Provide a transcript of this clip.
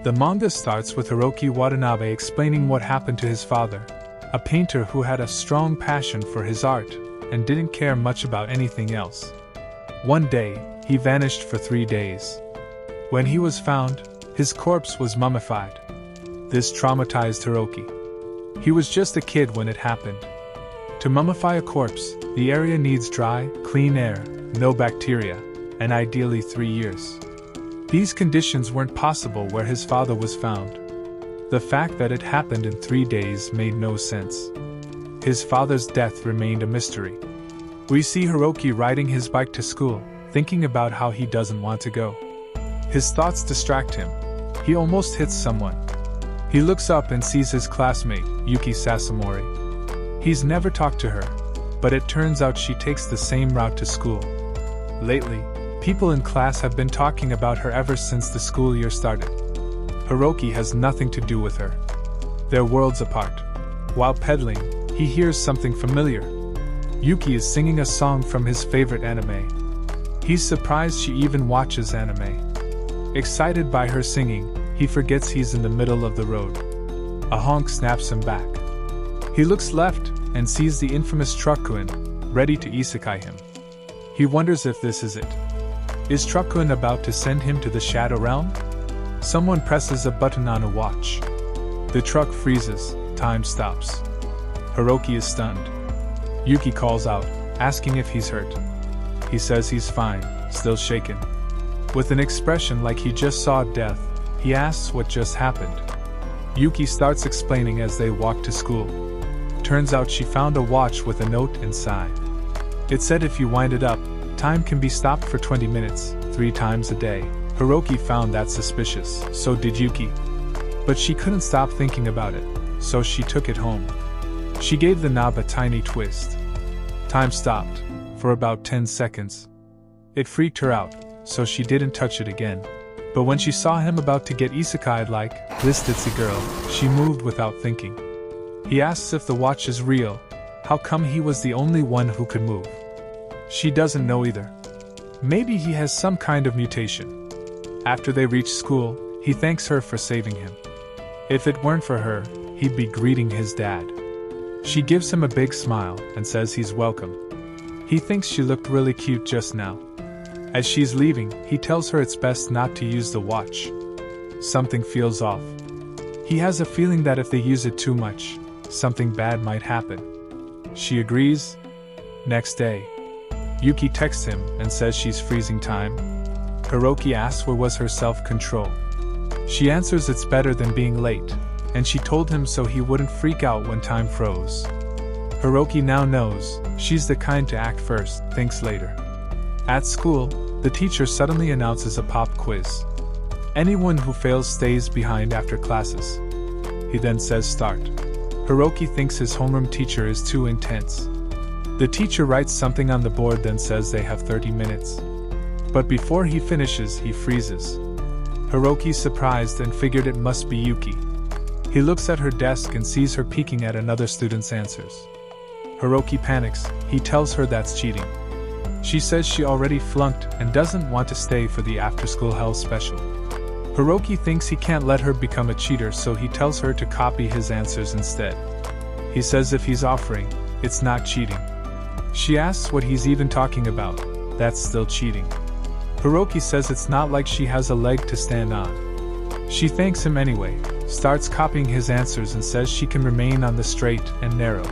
The manga starts with Hiroki Watanabe explaining what happened to his father, a painter who had a strong passion for his art and didn't care much about anything else. One day, he vanished for 3 days. When he was found, his corpse was mummified. This traumatized Hiroki. He was just a kid when it happened. To mummify a corpse, the area needs dry, clean air, no bacteria, and ideally 3 years. These conditions weren't possible where his father was found. The fact that it happened in 3 days made no sense. His father's death remained a mystery. We see Hiroki riding his bike to school, thinking about how he doesn't want to go. His thoughts distract him. He almost hits someone. He looks up and sees his classmate, Yuki Sasamori. He's never talked to her, but it turns out she takes the same route to school. Lately, people in class have been talking about her ever since the school year started. Hiroki has nothing to do with her. They're worlds apart. While pedaling, he hears something familiar. Yuki is singing a song from his favorite anime. He's surprised she even watches anime. Excited by her singing, he forgets he's in the middle of the road. A honk snaps him back. He looks left and sees the infamous Truck-kun, ready to isekai him. He wonders if this is it. Is Truck-kun about to send him to the Shadow Realm? Someone presses a button on a watch. The truck freezes, time stops. Hiroki is stunned. Yuki calls out, asking if he's hurt. He says he's fine, still shaken. With an expression like he just saw death, he asks what just happened. Yuki starts explaining as they walk to school. Turns out she found a watch with a note inside. It said if you wind it up, time can be stopped for 20 minutes, 3 times a day. Hiroki found that suspicious, so did Yuki. But she couldn't stop thinking about it, so she took it home. She gave the knob a tiny twist. Time stopped, for about 10 seconds. It freaked her out, so she didn't touch it again. But when she saw him about to get isekai'd like this ditzy girl, she moved without thinking. He asks if the watch is real, how come he was the only one who could move. She doesn't know either. Maybe he has some kind of mutation. After they reach school, he thanks her for saving him. If it weren't for her, he'd be greeting his dad. She gives him a big smile and says he's welcome. He thinks she looked really cute just now. As she's leaving, he tells her it's best not to use the watch. Something feels off. He has a feeling that if they use it too much, something bad might happen. She agrees. Next day, Yuki texts him and says she's freezing time. Hiroki asks where was her self-control. She answers it's better than being late, and she told him so he wouldn't freak out when time froze. Hiroki now knows she's the kind to act first, thinks later. At school, the teacher suddenly announces a pop quiz. Anyone who fails stays behind after classes. He then says start. Hiroki thinks his homeroom teacher is too intense. The teacher writes something on the board then says they have 30 minutes. But before he finishes, he freezes. Hiroki's surprised and figured it must be Yuki. He looks at her desk and sees her peeking at another student's answers. Hiroki panics. He tells her that's cheating. She says she already flunked and doesn't want to stay for the after-school hell special. Hiroki thinks he can't let her become a cheater, so he tells her to copy his answers instead. He says if he's offering, it's not cheating. She asks what he's even talking about. That's still cheating. Hiroki says it's not like she has a leg to stand on. She thanks him anyway, starts copying his answers and says she can remain on the straight and narrow.